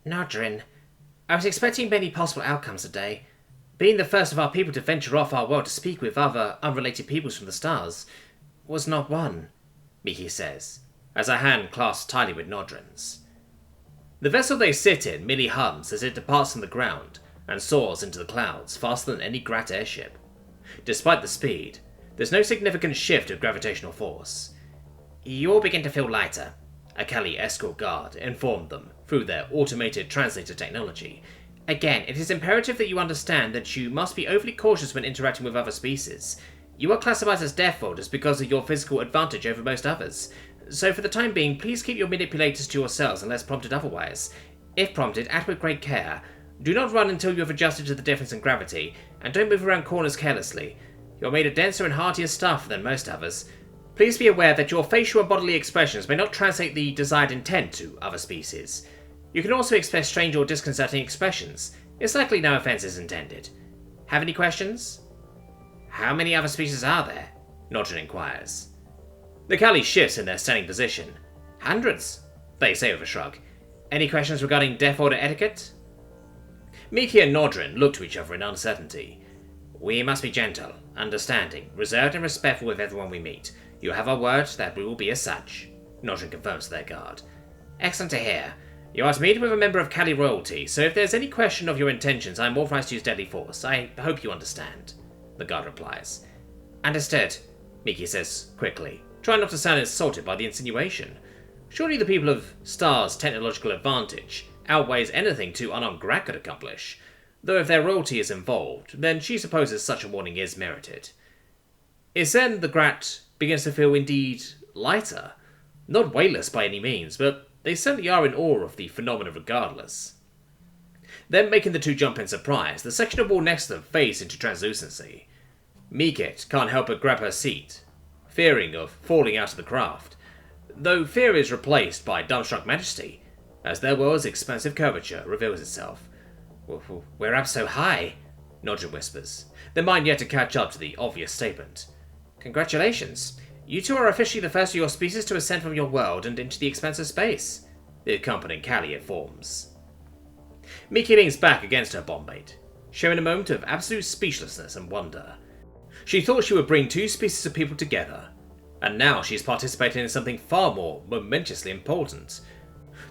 Nodrin, I was expecting many possible outcomes today. Being the first of our people to venture off our world to speak with other unrelated peoples from the stars was not one, Miki says, as her hand clasps tightly with Nodrin's. The vessel they sit in merely hums as it departs from the ground and soars into the clouds faster than any Grat airship. Despite the speed, there's no significant shift of gravitational force. You'll begin to feel lighter, a Kali escort guard informed them through their automated translator technology. Again, it is imperative that you understand that you must be overly cautious when interacting with other species. You are classified as Deathworlders because of your physical advantage over most others, so for the time being, please keep your manipulators to yourselves unless prompted otherwise. If prompted, act with great care. Do not run until you have adjusted to the difference in gravity, and don't move around corners carelessly. You are made of denser and heartier stuff than most others. Please be aware that your facial and bodily expressions may not translate the desired intent to other species. You can also express strange or disconcerting expressions. It's likely no offense is intended. Have any questions? How many other species are there? Nodrin inquires. The Kali shifts in their standing position. Hundreds, they say with a shrug. Any questions regarding Deathworlder etiquette? Miki and Nodrin look to each other in uncertainty. We must be gentle, understanding, reserved and respectful with everyone we meet. You have our word that we will be as such, Nodrin confirms to their guard. Excellent to hear. You are to meet with a member of Kali royalty, so if there's any question of your intentions, I am authorized to use deadly force. I hope you understand, the guard replies. Understood, Miki says quickly, trying not to sound insulted by the insinuation. Surely the people of Star's technological advantage outweighs anything two unarmed Grat could accomplish, though if their royalty is involved, then she supposes such a warning is merited. It's then the Grat begins to feel indeed lighter. Not weightless by any means, but they certainly are in awe of the phenomenon regardless. Then making the two jump in surprise, the section of wall next to them fades into translucency. Mikit can't help but grab her seat, fearing of falling out of the craft, though fear is replaced by dumbstruck majesty, as their world's expansive curvature reveals itself. We're up so high, Nodrin whispers, their mind yet to catch up to the obvious statement. Congratulations. You two are officially the first of your species to ascend from your world and into the expanse of space, the accompanying Kali informs. Miki leans back against her bondmate, showing a moment of absolute speechlessness and wonder. She thought she would bring two species of people together, and now she's participating in something far more momentously important.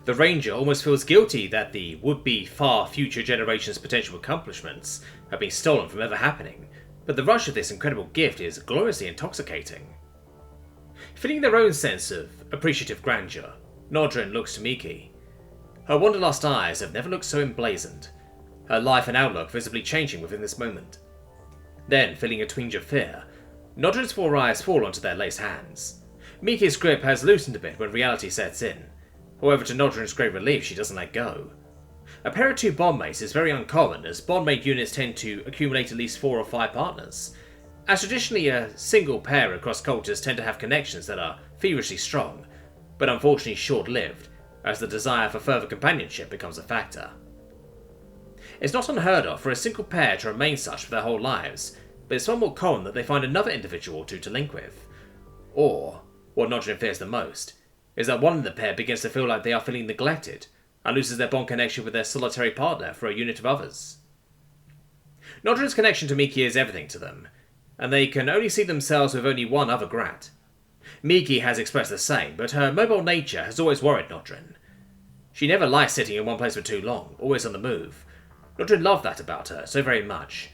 The Ranger almost feels guilty that the would-be far future generation's potential accomplishments have been stolen from ever happening, but the rush of this incredible gift is gloriously intoxicating. Feeling their own sense of appreciative grandeur, Nodrin looks to Miki. Her wanderlust eyes have never looked so emblazoned, her life and outlook visibly changing within this moment. Then, feeling a twinge of fear, Nodrin's four eyes fall onto their laced hands. Miki's grip has loosened a bit when reality sets in. However, to Nodrin's great relief, she doesn't let go. A pair of two bondmates is very uncommon, as bondmate units tend to accumulate at least 4 or 5 partners, as traditionally a single pair across cultures tend to have connections that are feverishly strong, but unfortunately short-lived, as the desire for further companionship becomes a factor. It's not unheard of for a single pair to remain such for their whole lives, but it's far more common that they find another individual or two to link with. Or, what Nodrin fears the most, is that one of the pair begins to feel like they are feeling neglected, and loses their bond connection with their solitary partner for a unit of others. Nodrin's connection to Miki is everything to them, and they can only see themselves with only one other Grat. Miki has expressed the same, but her mobile nature has always worried Nodrin. She never likes sitting in one place for too long, always on the move. Nodrin loved that about her so very much.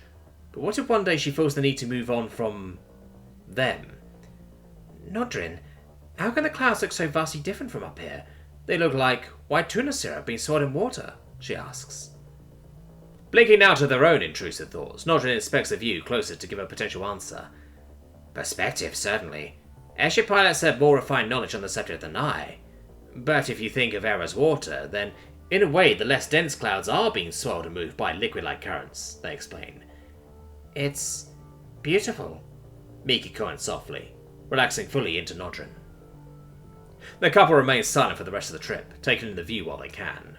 But what if one day she feels the need to move on from them? Nodrin, how can the clouds look so vastly different from up here? They look like white tuna syrup being swallowed in water, she asks. Blinking out of their own intrusive thoughts, Nodrin inspects the view closer to give a potential answer. Perspective, certainly. Airship pilots have more refined knowledge on the subject than I. But if you think of air as water, then in a way the less dense clouds are being swirled and moved by liquid-like currents, they explain. It's beautiful, Miki comments softly, relaxing fully into Nodrin. The couple remains silent for the rest of the trip, taking in the view while they can.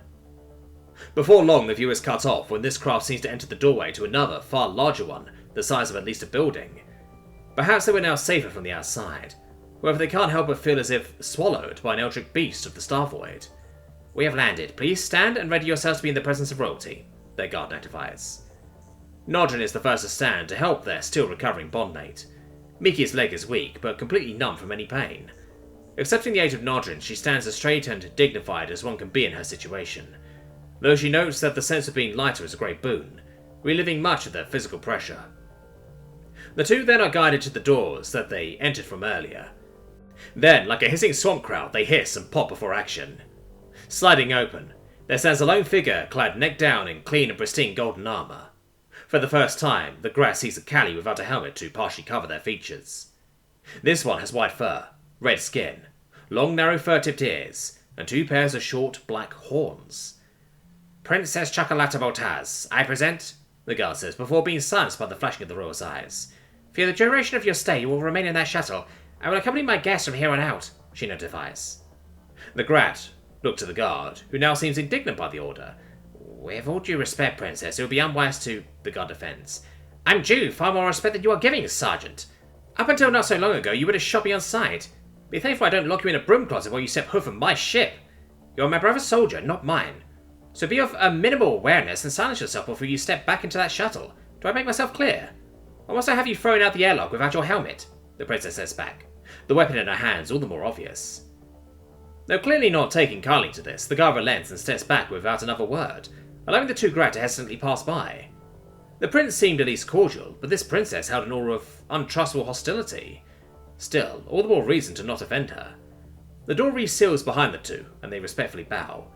Before long, the view is cut off when this craft seems to enter the doorway to another, far larger one, the size of at least a building. Perhaps they were now safer from the outside. However, they can't help but feel as if swallowed by an eldritch beast of the star void. We have landed. Please stand and ready yourselves to be in the presence of royalty, their guard notifies. Nodrin is the first to stand to help their still recovering bondmate. Miki's leg is weak, but completely numb from any pain. Accepting the aid of Nodrin, she stands as straight and dignified as one can be in her situation, though she notes that the sense of being lighter is a great boon, reliving much of their physical pressure. The two then are guided to the doors that they entered from earlier. Then, like a hissing swamp crowd, they hiss and pop before action. Sliding open, there stands a lone figure clad neck down in clean and pristine golden armour. For the first time, the grass sees a Callie without a helmet to partially cover their features. This one has white fur, red skin, long narrow fur-tipped ears, and 2 pairs of short black horns. Princess Chocolatebotaz, I present, the guard says, before being silenced by the flashing of the royal's eyes. For the duration of your stay, you will remain in that shuttle. I will accompany my guests from here on out, she notifies. The Grat looked to the guard, who now seems indignant by the order. With all due respect, Princess, it would be unwise to, the guard defends. I'm due far more respect than you are giving, Sergeant. Up until not so long ago, you would have shot me on sight. Be thankful I don't lock you in a broom closet while you step hood from my ship. You're my brother's soldier, not mine. So be of a minimal awareness and silence yourself before you step back into that shuttle. Do I make myself clear? Or must I have you thrown out the airlock without your helmet? The Princess says back, the weapon in her hands all the more obvious. Though clearly not taking kindly to this, the guard relents and steps back without another word, allowing the 2 Grat to hesitantly pass by. The prince seemed at least cordial, but this princess held an aura of untrustful hostility. Still, all the more reason to not offend her. The door reseals behind the two, and they respectfully bow.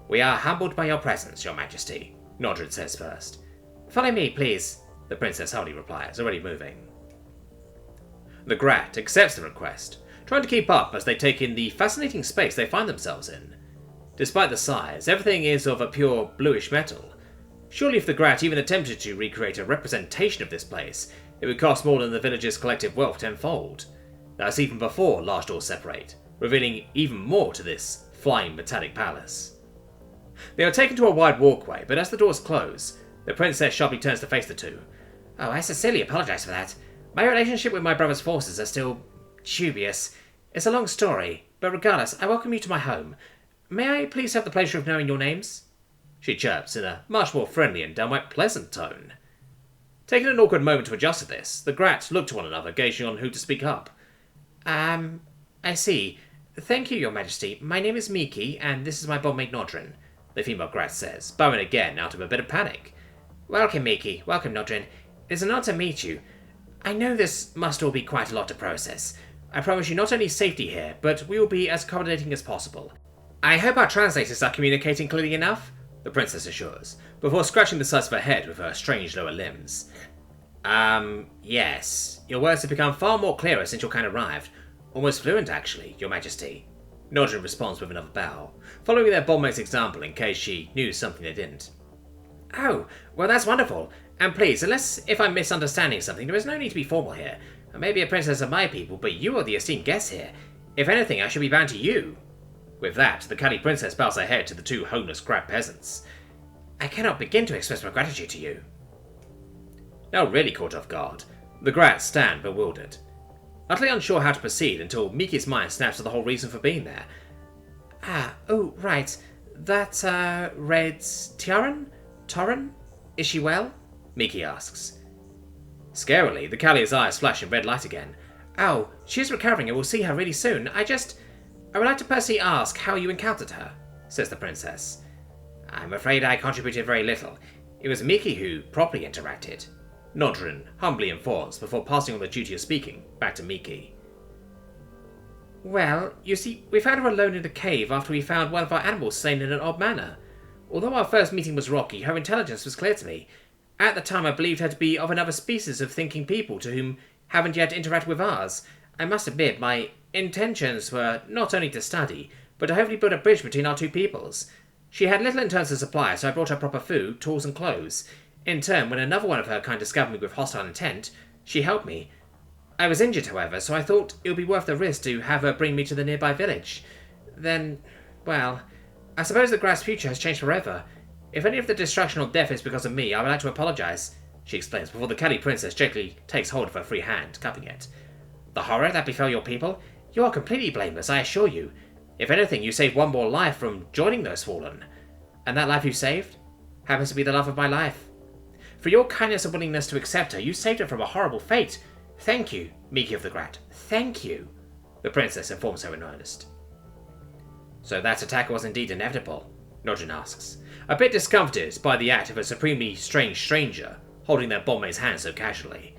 We are humbled by your presence, your majesty, Nodrin says first. Follow me, please, the princess hurriedly replies, already moving. The Grat accepts the request, trying to keep up as they take in the fascinating space they find themselves in. Despite the size, everything is of a pure bluish metal. Surely if the Grat even attempted to recreate a representation of this place, it would cost more than the village's collective wealth tenfold. That's even before large doors separate, revealing even more to this flying metallic palace. They are taken to a wide walkway, but as the doors close, the princess sharply turns to face the two. Oh, I sincerely apologize for that. My relationship with my brother's forces are still dubious. It's a long story, but regardless, I welcome you to my home. May I please have the pleasure of knowing your names? She chirps in a much more friendly and downright pleasant tone. Taking an awkward moment to adjust to this, the Grats look to one another, gauging on who to speak up. I see. Thank you, your majesty. My name is Miki, and this is my bondmate Nodrin, the female Grat says, bowing again out of a bit of panic. Welcome, Miki. Welcome, Nodrin. It is an honor to meet you. I know this must all be quite a lot to process. I promise you not only safety here, but we will be as accommodating as possible. I hope our translators are communicating clearly enough, the princess assures, before scratching the sides of her head with her strange lower limbs. Yes. Your words have become far more clearer since your kind arrived. Almost fluent, actually, your majesty. Nodrin responds with another bow, following their bondmate's example in case she knew something they didn't. Oh, well that's wonderful. And please, unless if I'm misunderstanding something, there is no need to be formal here. I may be a princess of my people, but you are the esteemed guest here. If anything, I should be bound to you. With that, the Callie princess bows her head to the 2 homeless Grat peasants. I cannot begin to express my gratitude to you. Now really caught off guard, the Grats stand bewildered, utterly unsure how to proceed until Miki's mind snaps to the whole reason for being there. Oh, right. That's, Red's Tiaran? Torren? Is she well? Miki asks. Scarily, the Callie's eyes flash in red light again. Oh, she's recovering and we'll see her really soon. I would like to personally ask how you encountered her, says the princess. I'm afraid I contributed very little. It was Miki who properly interacted. Nodrin humbly informs before passing on the duty of speaking back to Miki. Well, you see, we found her alone in a cave after we found one of our animals slain in an odd manner. Although our first meeting was rocky, her intelligence was clear to me. At the time I believed her to be of another species of thinking people to whom haven't yet interacted with ours. I must admit, my intentions were not only to study, but to hopefully build a bridge between our 2 peoples. She had little in terms of supply, so I brought her proper food, tools and clothes. In turn, when another one of her kind discovered me with hostile intent, she helped me. I was injured, however, so I thought it would be worth the risk to have her bring me to the nearby village. Then, well, I suppose the Grat's future has changed forever. If any of the destruction or death is because of me, I would like to apologize, she explains before the Callie princess gently takes hold of her free hand, cupping it. The horror that befell your people? You are completely blameless, I assure you. If anything, you saved one more life from joining those fallen. And that life you saved happens to be the love of my life. For your kindness and willingness to accept her, you saved her from a horrible fate. Thank you, Miki of the Grat. Thank you, the princess informs her in earnest. So that attack was indeed inevitable, Nodrin asks, a bit discomfited by the act of a supremely strange stranger holding their bonmate's hand so casually.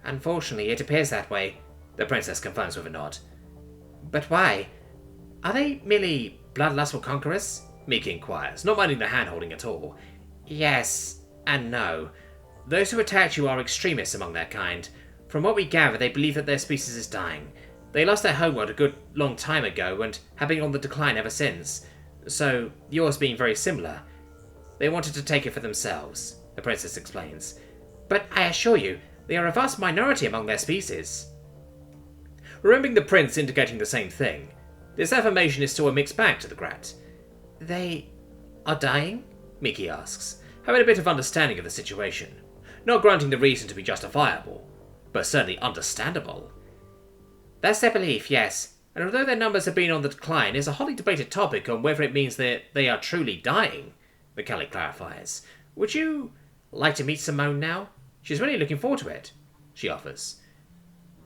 Unfortunately, it appears that way, the princess confirms with a nod. But why? Are they merely bloodlustful conquerors? Miki inquires, not minding the hand-holding at all. Yes, and no. Those who attacked you are extremists among their kind. From what we gather, they believe that their species is dying. They lost their homeworld a good long time ago and have been on the decline ever since. So, yours being very similar. They wanted to take it for themselves, the princess explains. But I assure you, they are a vast minority among their species. Remembering the prince indicating the same thing, this affirmation is still a mixed bag to the Grat. They are dying? Miki asks, having a bit of understanding of the situation, not granting the reason to be justifiable, but certainly understandable. That's their belief, yes, and although their numbers have been on the decline, it's a hotly debated topic on whether it means that they are truly dying, the Kelly clarifies. Would you like to meet Simone now? She's really looking forward to it, she offers.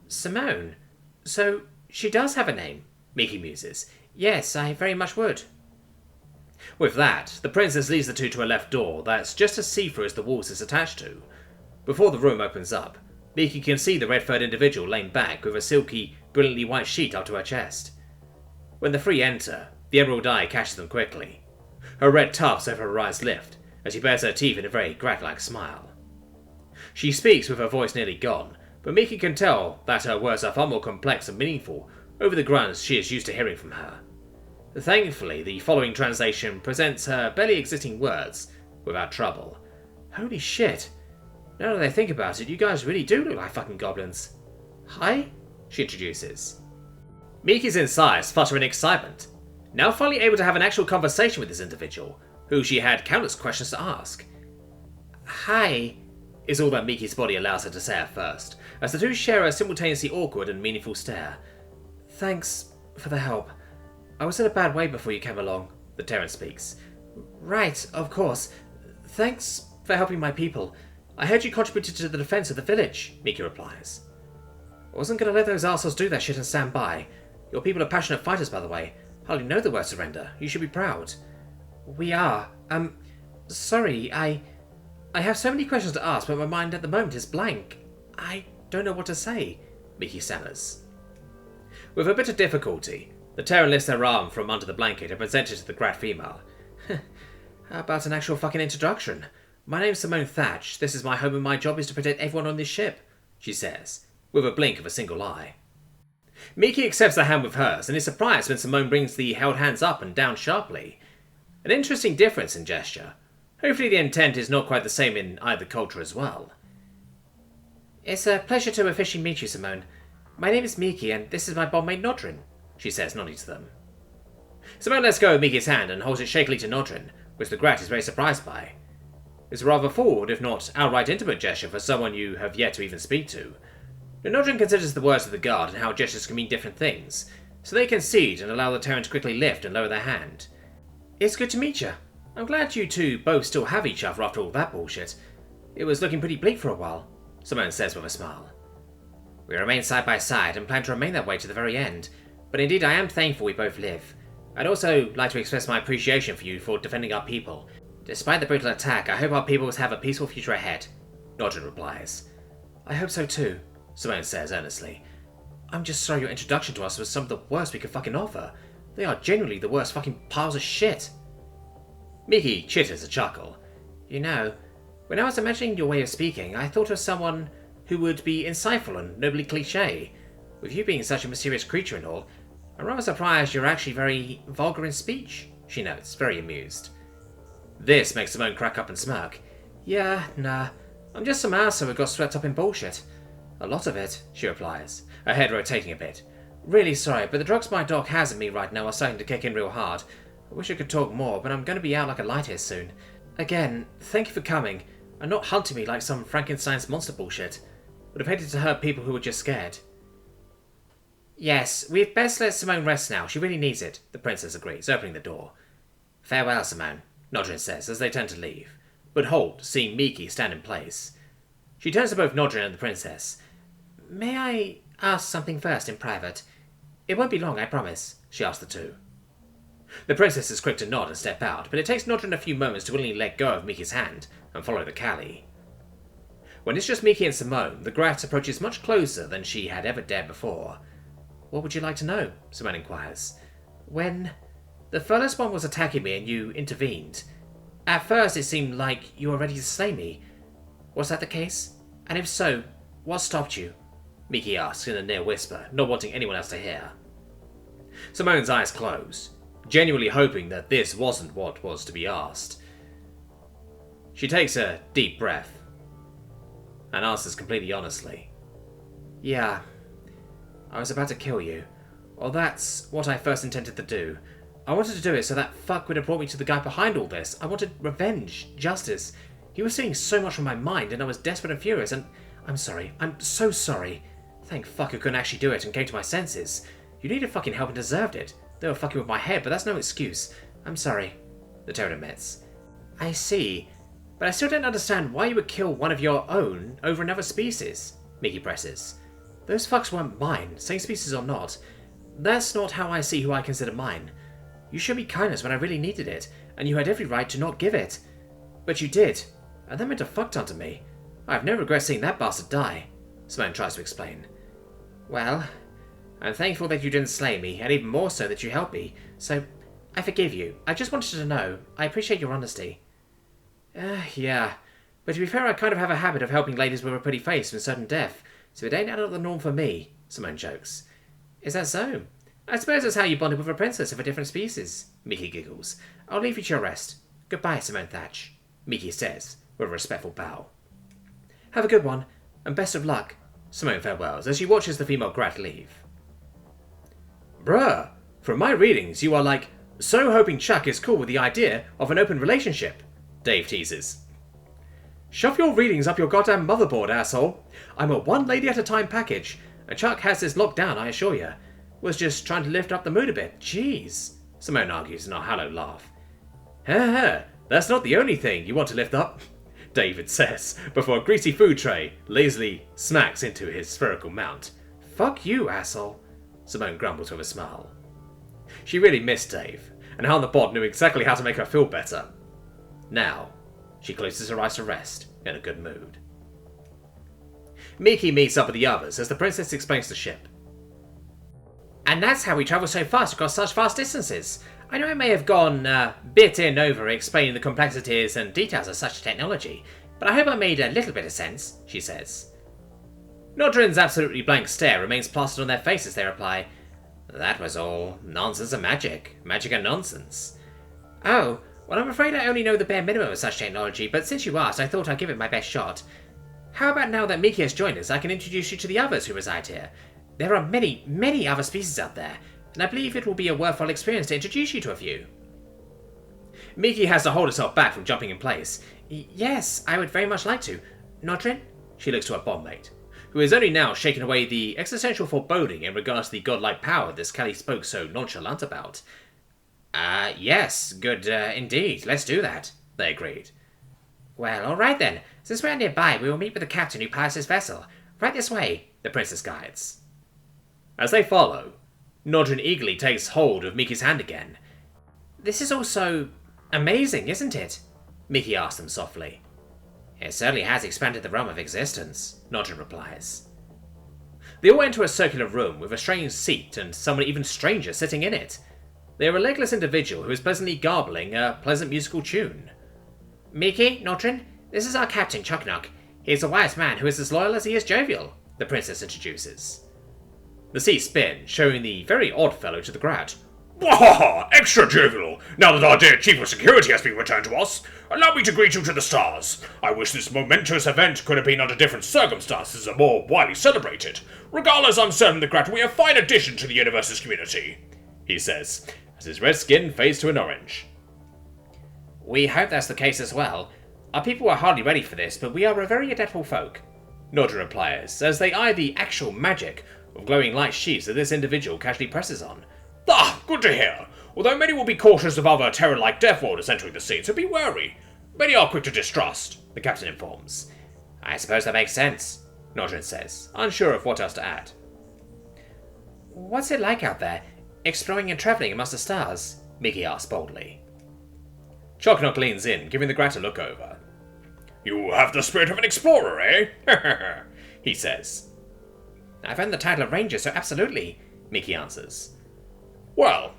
Simone? So, she does have a name, Miki muses. Yes, I very much would. With that, the princess leads the two to a left door that's just as see-through as the walls it's attached to. Before the room opens up, Miki can see the red-furred individual laying back with a silky, brilliantly white sheet up to her chest. When the three enter, the emerald eye catches them quickly. Her red tufts over her eyes lift, as she bares her teeth in a very Grat-like smile. She speaks with her voice nearly gone, but Miki can tell that her words are far more complex and meaningful over the grunts she is used to hearing from her. Thankfully, the following translation presents her barely existing words without trouble. Holy shit. Now that I think about it, you guys really do look like fucking goblins. Hi, she introduces. Miki's insides flutter in excitement, now finally able to have an actual conversation with this individual, who she had countless questions to ask. Hi, is all that Miki's body allows her to say at first, as the two share a simultaneously awkward and meaningful stare. Thanks for the help. I was in a bad way before you came along, the Terran speaks. Right, of course. Thanks for helping my people. I heard you contributed to the defense of the village, Miki replies. I wasn't going to let those arseholes do that shit and stand by. Your people are passionate fighters, by the way. Hardly know the word surrender. You should be proud. We are. Sorry, I have so many questions to ask, but my mind at the moment is blank. I don't know what to say, Miki stammers. With a bit of difficulty, the Terran lifts their arm from under the blanket and presents it to the Grat female. How about an actual fucking introduction? My name's Simone Thatch. This is my home and my job is to protect everyone on this ship, she says, with a blink of a single eye. Miki accepts the hand with hers and is surprised when Simone brings the held hands up and down sharply. An interesting difference in gesture. Hopefully the intent is not quite the same in either culture as well. It's a pleasure to officially meet you, Simone. My name is Miki and this is my bondmate Nodrin, she says, nodding to them. Simone lets go of Miki's hand and holds it shakily to Nodrin, which the Grat is very surprised by. It's a rather forward, if not outright intimate gesture for someone you have yet to even speak to. Nodrin considers the words of the guard and how gestures can mean different things, so they concede and allow the Terran to quickly lift and lower their hand. It's good to meet you. I'm glad you two both still have each other after all that bullshit. It was looking pretty bleak for a while, Simone says with a smile. We remain side by side and plan to remain that way to the very end, but indeed I am thankful we both live. I'd also like to express my appreciation for you for defending our people. Despite the brutal attack, I hope our peoples have a peaceful future ahead, Nodrin replies. I hope so too, Simone says earnestly. I'm just sorry your introduction to us was some of the worst we could fucking offer. They are genuinely the worst fucking piles of shit. Miki chitters a chuckle. You know, when I was imagining your way of speaking, I thought of someone who would be insightful and nobly cliché. With you being such a mysterious creature and all, I'm rather surprised you're actually very vulgar in speech, she notes, very amused. This makes Simone crack up and smirk. Yeah, nah, I'm just some arsehole who got swept up in bullshit. A lot of it, she replies, her head rotating a bit. Really sorry, but the drugs my doc has in me right now are starting to kick in real hard. I wish I could talk more, but I'm going to be out like a light here soon. Again, thank you for coming, and not hunting me like some Frankenstein's monster bullshit. Would have hated to hurt people who were just scared. Yes, we'd best let Simone rest now. She really needs it, the princess agrees, opening the door. Farewell, Simone, Nodrin says as they turn to leave, but halt, seeing Miki stand in place. She turns to both Nodrin and the princess. May I ask something first in private? It won't be long, I promise, she asks the two. The princess is quick to nod and step out, but it takes Nodrin a few moments to willingly let go of Miki's hand and follow the Callie. When it's just Miki and Simone, the Grat approaches much closer than she had ever dared before. What would you like to know? Simone inquires. When the first one was attacking me and you intervened, at first it seemed like you were ready to slay me. Was that the case? And if so, what stopped you? Miki asks in a near whisper, not wanting anyone else to hear. Simone's eyes close, genuinely hoping that this wasn't what was to be asked. She takes a deep breath and answers completely honestly. Yeah, I was about to kill you. Well, that's what I first intended to do. I wanted to do it so that fuck would have brought me to the guy behind all this. I wanted revenge, justice. He was stealing so much from my mind, and I was desperate and furious, and I'm sorry. I'm so sorry. Thank fuck I couldn't actually do it and came to my senses. You needed fucking help and deserved it. They were fucking with my head, but that's no excuse. I'm sorry, the Toad admits. I see. But I still don't understand why you would kill one of your own over another species, Miki presses. Those fucks weren't mine, same species or not. That's not how I see who I consider mine. You showed me kindness when I really needed it, and you had every right to not give it. But you did, and that meant a fuck ton to me. I have no regret seeing that bastard die, Simone tries to explain. Well, I'm thankful that you didn't slay me, and even more so that you helped me, so I forgive you. I just wanted to know. I appreciate your honesty. Yeah. But to be fair, I kind of have a habit of helping ladies with a pretty face from sudden death, so it ain't out of the norm for me, Simone jokes. Is that so? I suppose that's how you bonded with a princess of a different species, Miki giggles. I'll leave you to your rest. Goodbye, Simone Thatch, Miki says, with a respectful bow. Have a good one, and best of luck, Simone farewells as she watches the female Grat leave. Bruh, from my readings, you are like, so hoping Chuck is cool with the idea of an open relationship, Dave teases. Shove your readings up your goddamn motherboard, asshole. I'm a one lady at a time package, and Chuck has this locked down, I assure you. Was just trying to lift up the mood a bit. Jeez, Simone argues in a hollow laugh. Ha, that's not the only thing you want to lift up, David says, before a greasy food tray lazily smacks into his spherical mount. Fuck you, asshole, Simone grumbles with a smile. She really missed Dave, and how the bot knew exactly how to make her feel better. Now, she closes her eyes to rest, in a good mood. Miki meets up with the others as the princess explains the ship. And that's how we travel so fast across such vast distances. I know I may have gone a bit in over explaining the complexities and details of such technology, but I hope I made a little bit of sense, she says. Nodrin's absolutely blank stare remains plastered on their faces as they reply, That was all nonsense and magic. Magic and nonsense. Oh, well, I'm afraid I only know the bare minimum of such technology, but since you asked, I thought I'd give it my best shot. How about now that Miki has joined us, I can introduce you to the others who reside here. There are many, many other species out there, and I believe it will be a worthwhile experience to introduce you to a few. Miki has to hold herself back from jumping in place. Yes, I would very much like to. Nodrin? She looks to her bondmate, who is only now shaking away the existential foreboding in regards to the godlike power this Callie spoke so nonchalant about. Yes, good indeed. Let's do that, they agreed. Well, alright then. Since we're nearby, we will meet with the captain who pilots this vessel. Right this way, the princess guides. As they follow, Nodrin eagerly takes hold of Miki's hand again. This is all so amazing, isn't it? Miki asks them softly. It certainly has expanded the realm of existence, Nodrin replies. They all enter a circular room with a strange seat and someone even stranger sitting in it. They are a legless individual who is pleasantly garbling a pleasant musical tune. Miki, Nodrin, this is our captain, Chucknock. He is a wise man who is as loyal as he is jovial, the princess introduces. The seats spin, showing the very odd fellow to the Grat. Wahaha! Extra jovial! Now that our dear Chief of Security has been returned to us, allow me to greet you to the stars. I wish this momentous event could have been under different circumstances and more widely celebrated. Regardless, I'm certain the Grat will be a fine addition to the universe's community, he says, as his red skin fades to an orange. We hope that's the case as well. Our people are hardly ready for this, but we are a very adaptable folk, Nodrin replies, as they eye the actual magic of glowing light sheets that this individual casually presses on. Ah, good to hear. Although many will be cautious of other terror-like Deathworlders entering the scene, so be wary. Many are quick to distrust, the captain informs. I suppose that makes sense, Nordrin says, unsure of what else to add. What's it like out there, exploring and travelling amongst the stars? Mickey asks boldly. Cuauhtemoc leans in, giving the Grat a look over. You have the spirit of an explorer, eh? He says. I've earned the title of Ranger, so absolutely, Mickey answers. Well,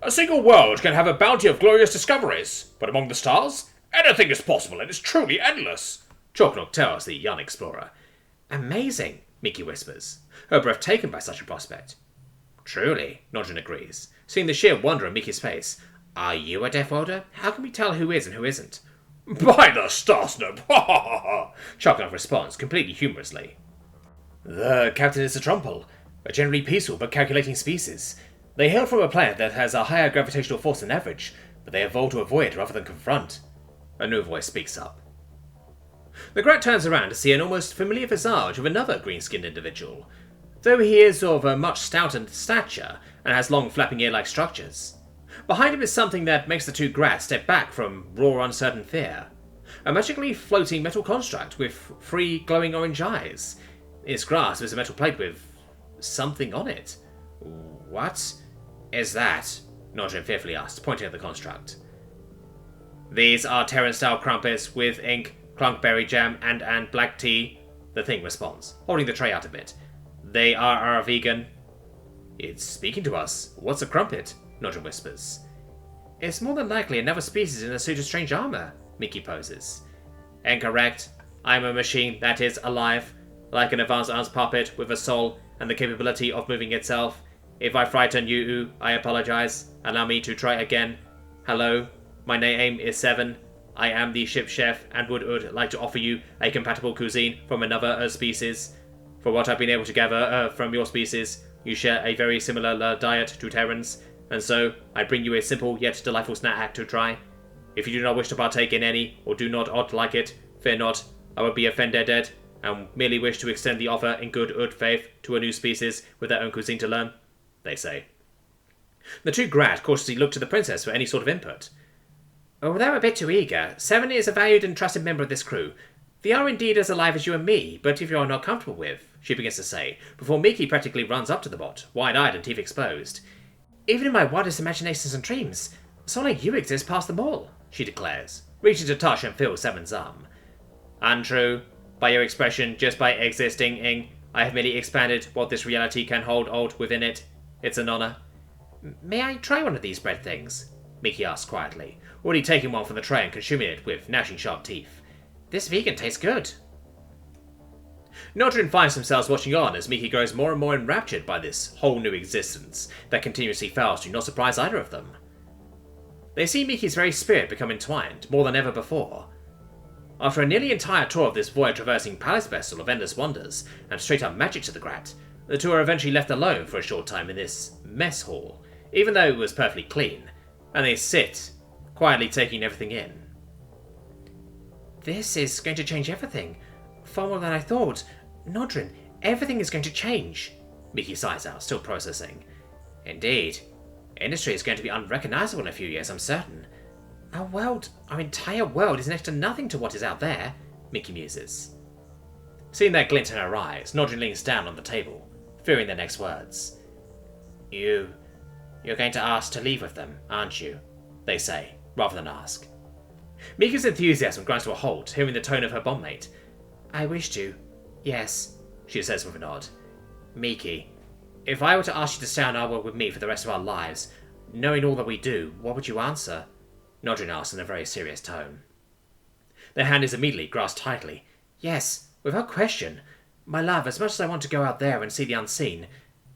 a single world can have a bounty of glorious discoveries, but among the stars, anything is possible and is truly endless, Cuauhtemoc tells the young explorer. Amazing, Mickey whispers, her breath taken by such a prospect. Truly, Nordrin agrees, seeing the sheer wonder on Mickey's face. Are you a Deathworlder? How can we tell who is and who isn't? By the Starsnip! Ha ha ha ha! Cuauhtemoc responds, completely humorously. The captain is a Trumpel, a generally peaceful but calculating species. They hail from a planet that has a higher gravitational force than average, but they evolve to avoid rather than confront. A new voice speaks up. The Grat turns around to see an almost familiar visage of another green-skinned individual, though he is of a much stouter stature and has long flapping ear-like structures. Behind him is something that makes the two Grats step back from raw, uncertain fear. A magically floating metal construct with 3 glowing orange eyes. In its grasp is a metal plate with something on it. What is that? Nordrin fearfully asks, pointing at the construct. These are Terran-style crumpets with ink, clunkberry jam, and black tea, the thing responds, holding the tray out a bit. They are vegan. It's speaking to us. What's a crumpet? Nordrin whispers. It's more than likely another species in a suit of strange armor, Mickey poses. Incorrect. I'm a machine that is alive, like an advanced arms puppet with a soul and the capability of moving itself. If I frighten you, I apologize. Allow me to try again. Hello, my name is Seven. I am the ship chef and would like to offer you a compatible cuisine from another species. For what I've been able to gather from your species, you share a very similar diet to Terrans, and so I bring you a simple yet delightful snack to try. If you do not wish to partake in any, or do not like it, fear not, I will be offended and merely wish to extend the offer in good faith to a new species with their own cuisine to learn, they say. The two Grat cautiously look to the princess for any sort of input. Oh, they're a bit too eager. Seven is a valued and trusted member of this crew. They are indeed as alive as you and me, but if you are not comfortable with, she begins to say, before Mickey practically runs up to the bot, wide-eyed and teeth exposed. Even in my wildest imaginations and dreams, someone like you exists past them all, she declares, reaching to touch and feel Seven's arm. Untrue. By your expression, just by existing, I have merely expanded what this reality can hold within it. It's an honor. May I try one of these bread things? Mickey asks quietly, already taking one from the tray and consuming it with gnashing sharp teeth. This vegan tastes good. Nordrin finds themselves watching on as Mickey grows more and more enraptured by this whole new existence that continuously fails to not surprise either of them. They see Mickey's very spirit become entwined, more than ever before. After a nearly entire tour of this void-traversing palace vessel of endless wonders and straight-up magic to the Grat, the two are eventually left alone for a short time in this mess hall, even though it was perfectly clean, and they sit, quietly taking everything in. This is going to change everything. Far more than I thought. Nordrin, everything is going to change. Mickey sighs out, still processing. Indeed. Industry is going to be unrecognizable in a few years, I'm certain. Our entire world is next to nothing to what is out there, Mickey muses. Seeing that glint in her eyes, Nordrin leans down on the table, fearing their next words. You're going to ask to leave with them, aren't you? They say, rather than ask. Mickey's enthusiasm grinds to a halt, hearing the tone of her bondmate. I wish to. Yes, she says with a nod. Mickey, if I were to ask you to stay on our world with me for the rest of our lives, knowing all that we do, what would you answer? Nordrin asks in a very serious tone. Their hand is immediately grasped tightly. Yes, without question. My love, as much as I want to go out there and see the unseen,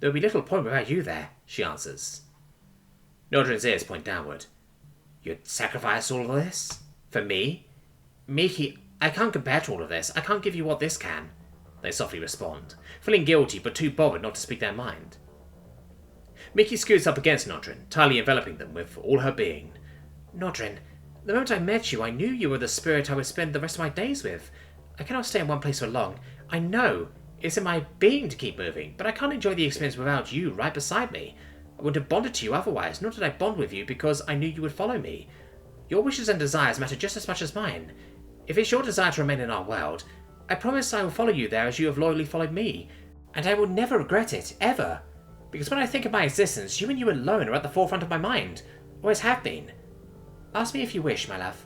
there would be little point without you there, she answers. Nordrin's ears point downward. You'd sacrifice all of this? For me? Mickey, I can't compare to all of this. I can't give you what this can. They softly respond, feeling guilty but too bothered not to speak their mind. Mickey scoots up against Nordrin, tightly enveloping them with all her being. Nordrin, the moment I met you, I knew you were the spirit I would spend the rest of my days with. I cannot stay in one place for long. I know. It's in my being to keep moving, but I can't enjoy the experience without you right beside me. I wouldn't have bonded to you otherwise, nor did I bond with you because I knew you would follow me. Your wishes and desires matter just as much as mine. If it's your desire to remain in our world, I promise I will follow you there as you have loyally followed me, and I will never regret it, ever. Because when I think of my existence, you and you alone are at the forefront of my mind. Always have been. Ask me if you wish, my love.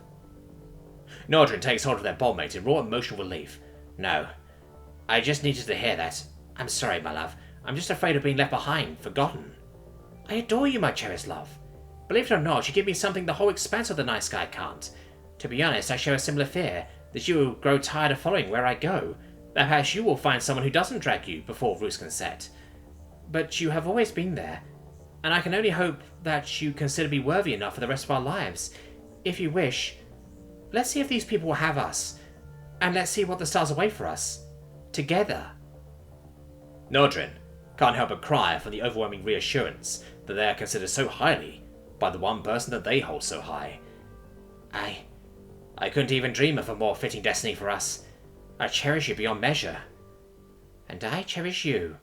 Nordrin takes hold of their bondmate in raw emotional relief. No. I just needed to hear that. I'm sorry, my love. I'm just afraid of being left behind, forgotten. I adore you, my cherished love. Believe it or not, you give me something the whole expanse of the night sky can't. To be honest, I share a similar fear, that you will grow tired of following where I go, that perhaps you will find someone who doesn't drag you before roots can set. But you have always been there, and I can only hope that you consider me worthy enough for the rest of our lives. If you wish, let's see if these people will have us, and let's see what the stars await for us. Together. Nordrin can't help but cry from the overwhelming reassurance that they are considered so highly by the one person that they hold so high. I couldn't even dream of a more fitting destiny for us. I cherish you beyond measure. And I cherish you.